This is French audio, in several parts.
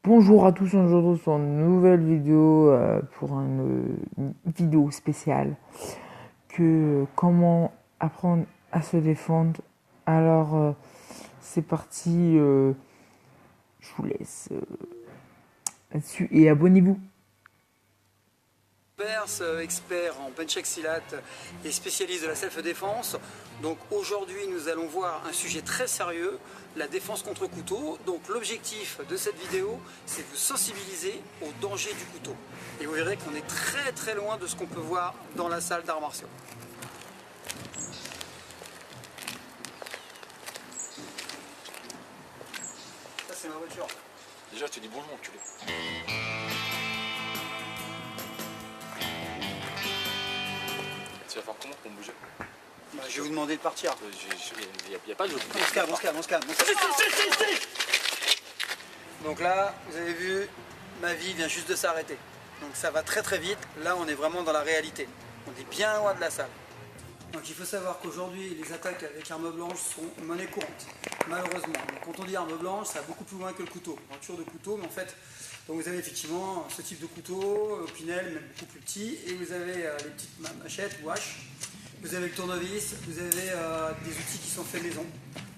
Bonjour à tous, aujourd'hui sur une nouvelle vidéo pour une vidéo spéciale que comment apprendre à se défendre. Alors c'est parti, je vous laisse là-dessus et abonnez-vous. Expert en Pencak Silat et spécialiste de la self-défense. Donc aujourd'hui nous allons voir un sujet très sérieux, la défense contre couteau. Donc l'objectif de cette vidéo, c'est de vous sensibiliser au danger du couteau. Et vous verrez qu'on est très loin de ce qu'on peut voir dans la salle d'arts martiaux. Ça c'est ma voiture. Déjà je te dis bonjour enculé. Tu vas faire comment pour me bouger? Bah, je vais vous demander de partir. Il n'y a pas de jeu. On se calme. Donc là, vous avez vu, ma vie vient juste de s'arrêter. Donc ça va très vite. Là, on est vraiment dans la réalité. On est bien loin de la salle. Donc il faut savoir qu'aujourd'hui, les attaques avec arme blanche sont monnaie courante, malheureusement. Donc, quand on dit arme blanche, ça va beaucoup plus loin que le couteau. On parle toujours de couteau, mais en fait, donc vous avez effectivement ce type de couteau, Pinel, même beaucoup plus petit, et vous avez les petites machettes ou haches. Vous avez le tournevis, vous avez des outils qui sont faits maison,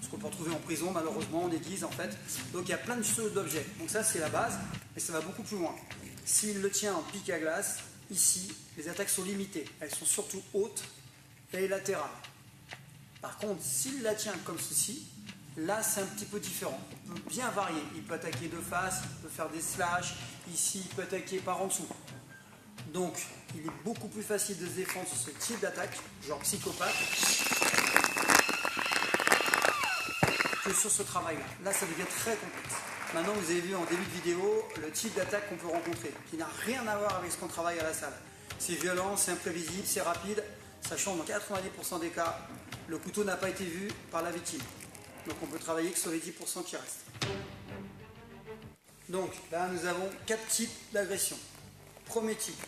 ce qu'on peut retrouver en prison malheureusement, en église en fait. Donc il y a plein de choses d'objets. Donc ça c'est la base, mais ça va beaucoup plus loin. S'il le tient en pique à glace, ici, les attaques sont limitées. Elles sont surtout hautes et latérales. Par contre, s'il la tient comme ceci, là c'est un petit peu différent. Il peut bien varier. Il peut attaquer de face, il peut faire des slash. Ici, il peut attaquer par en dessous. Donc, il est beaucoup plus facile de se défendre sur ce type d'attaque, genre psychopathe, que sur ce travail-là. Là, ça devient très complexe. Maintenant, vous avez vu en début de vidéo le type d'attaque qu'on peut rencontrer, qui n'a rien à voir avec ce qu'on travaille à la salle. C'est violent, c'est imprévisible, c'est rapide, sachant dans 90% des cas, le couteau n'a pas été vu par la victime. Donc, on peut travailler que sur les 10% qui restent. Donc, là, nous avons 4 types d'agression. Premier type,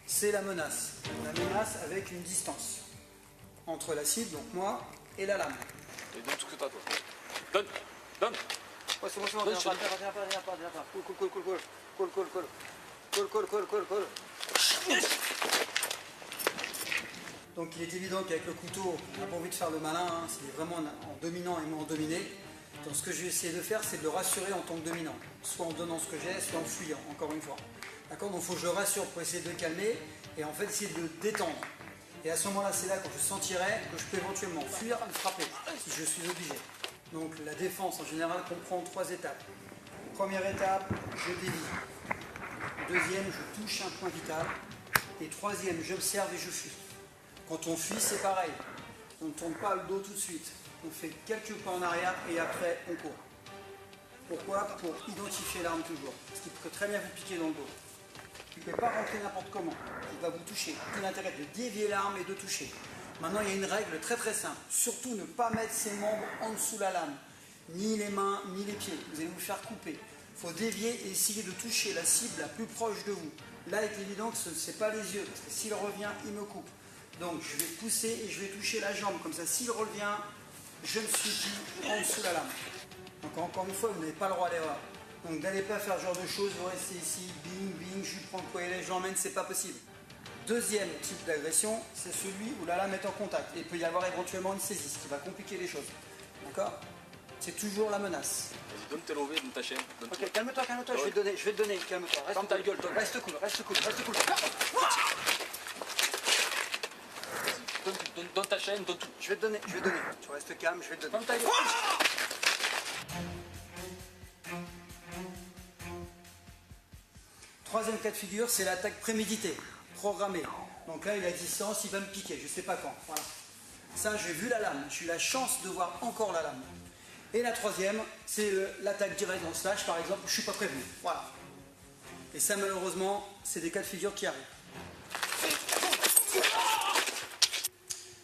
c'est la menace. La menace avec une distance entre la cible, donc moi, et la lame. Et donne tout ce que t'as toi. Donne. Ouais, c'est bon, viens pas. Cool. Donc il est évident qu'avec le couteau, on n'a pas envie de faire le malin, hein. C'est vraiment en dominant et non en dominé. Donc ce que je vais essayer de faire, c'est de le rassurer en tant que dominant. Soit en donnant ce que j'ai, soit en fuyant, encore une fois. D'accord? Donc il faut que je le rassure pour essayer de le calmer et en fait essayer de le détendre. Et à ce moment-là, c'est là quand je sentirai que je peux éventuellement fuir et frapper, si je suis obligé. Donc la défense en général comprend 3 étapes. Première étape, je dévie. Deuxième, je touche un point vital. Et troisième, j'observe et je fuis. Quand on fuit, c'est pareil. On ne tourne pas le dos tout de suite. On fait quelques pas en arrière et après, on court. Pourquoi? Pour identifier l'arme toujours. Parce qu'il peut très bien vous piquer dans le dos. Il ne peut pas rentrer n'importe comment. Il va vous toucher. Tout l'intérêt de dévier l'arme et de toucher. Maintenant, il y a une règle très simple. Surtout ne pas mettre ses membres en dessous de la lame. Ni les mains, ni les pieds. Vous allez vous faire couper. Il faut dévier et essayer de toucher la cible la plus proche de vous. Là, il est évident que ce n'est pas les yeux. Parce que s'il revient, il me coupe. Donc, je vais pousser et je vais toucher la jambe. Comme ça, s'il revient, je ne suis plus en dessous de la lame. Donc, encore une fois, vous n'avez pas le droit à l'erreur. Donc n'allez pas faire ce genre de choses, vous restez ici, bing, je lui prends le poignet, je l'emmène, c'est pas possible. Deuxième type d'agression, c'est celui où la lame est en contact. Et il peut y avoir éventuellement une saisie, ce qui va compliquer les choses. D'accord? C'est toujours la menace. Vas-y, donne tes levées, donne ta chaîne. Ok, calme-toi, je vais te donner, calme-toi. Ferme ta gueule, toi. Reste cool. Donne ta chaîne, donne tout. Je vais te donner. Tu restes calme, je vais te donner. Ferme ta gueule. Troisième cas de figure, c'est l'attaque préméditée, programmée. Donc là, il a distance, il va me piquer, je ne sais pas quand. Voilà. Ça, j'ai vu la lame, j'ai eu la chance de voir encore la lame. Et la troisième, c'est l'attaque directe en slash, par exemple, où je ne suis pas prévenu. Voilà. Et ça, malheureusement, c'est des cas de figure qui arrivent.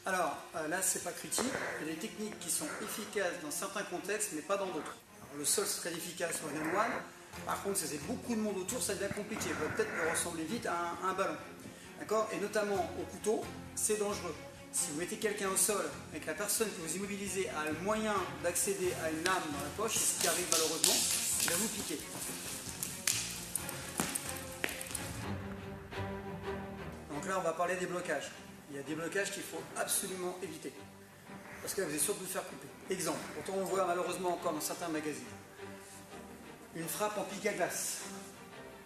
Alors, là, c'est pas critique. Il y a des techniques qui sont efficaces dans certains contextes, mais pas dans d'autres. Le sol serait efficace sur une one. Par contre, si c'est beaucoup de monde autour, ça devient compliqué. Il va peut-être me ressembler vite à un ballon. D'accord? Et notamment au couteau, c'est dangereux. Si vous mettez quelqu'un au sol et que la personne que vous immobilisez a le moyen d'accéder à une lame dans la poche, ce qui arrive malheureusement, il va vous piquer. là, on va parler des blocages. Il y a des blocages qu'il faut absolument éviter. Parce que là, vous allez surtout vous faire couper. Exemple, pourtant on voit malheureusement encore dans certains magazines. Une frappe en pique à glace.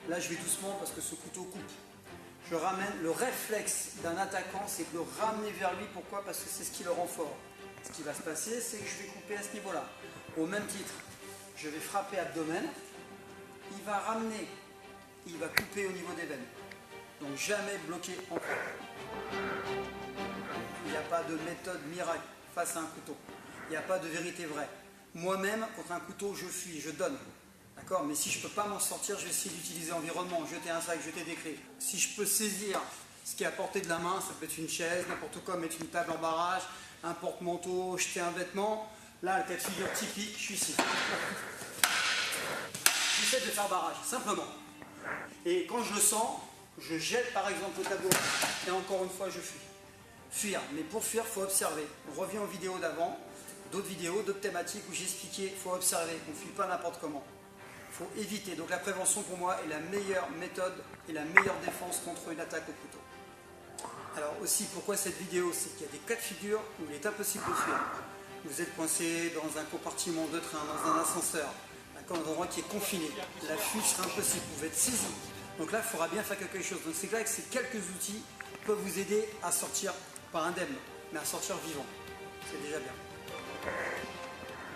Là, je vais doucement parce que ce couteau coupe. Je ramène, le réflexe d'un attaquant, c'est de le ramener vers lui. Pourquoi? Parce que c'est ce qui le rend fort. Ce qui va se passer, c'est que je vais couper à ce niveau-là. Au même titre, je vais frapper abdomen. Il va ramener, il va couper au niveau des veines. Donc jamais bloquer en frappe. Il n'y a pas de méthode miracle face à un couteau. Il n'y a pas de vérité vraie. Moi-même, contre un couteau, je fuis, je donne. D'accord? Mais si je ne peux pas m'en sortir, je vais essayer d'utiliser environnement, jeter un sac, jeter des clés. Si je peux saisir ce qui est à portée de la main, ça peut être une chaise, n'importe quoi, mettre une table en barrage, un porte-manteau, jeter un vêtement. Là, le cas de figure typique, je suis ici. J'essaie de faire barrage, simplement. Et quand je le sens, je jette par exemple le tableau. Et encore une fois, je fuis. Fuir. Mais pour fuir, il faut observer. On revient aux vidéos d'avant, d'autres vidéos, d'autres thématiques où j'expliquais, il faut observer. On ne fuit pas n'importe comment. Il faut éviter. Donc la prévention pour moi est la meilleure méthode et la meilleure défense contre une attaque au couteau. Alors aussi, pourquoi cette vidéo? C'est qu'il y a des cas de figure où il est impossible de fuir. Vous êtes coincé dans un compartiment de train, dans un ascenseur, dans un endroit qui est confiné. La fuite sera impossible, vous pouvez être saisi. Donc là, il faudra bien faire quelque chose. Donc c'est clair que ces quelques outils peuvent vous aider à sortir, pas indemne, mais à sortir vivant. C'est déjà bien.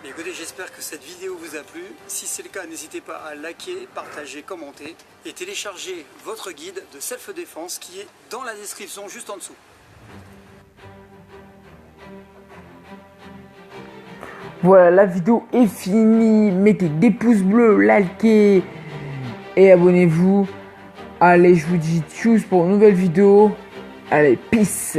Mais écoutez, j'espère que cette vidéo vous a plu. Si c'est le cas, n'hésitez pas à liker, partager, commenter et télécharger votre guide de self-défense qui est dans la description juste en dessous. Voilà, la vidéo est finie. Mettez des pouces bleus, likez et abonnez-vous. Allez, je vous dis tchuss pour une nouvelle vidéo. Allez, peace.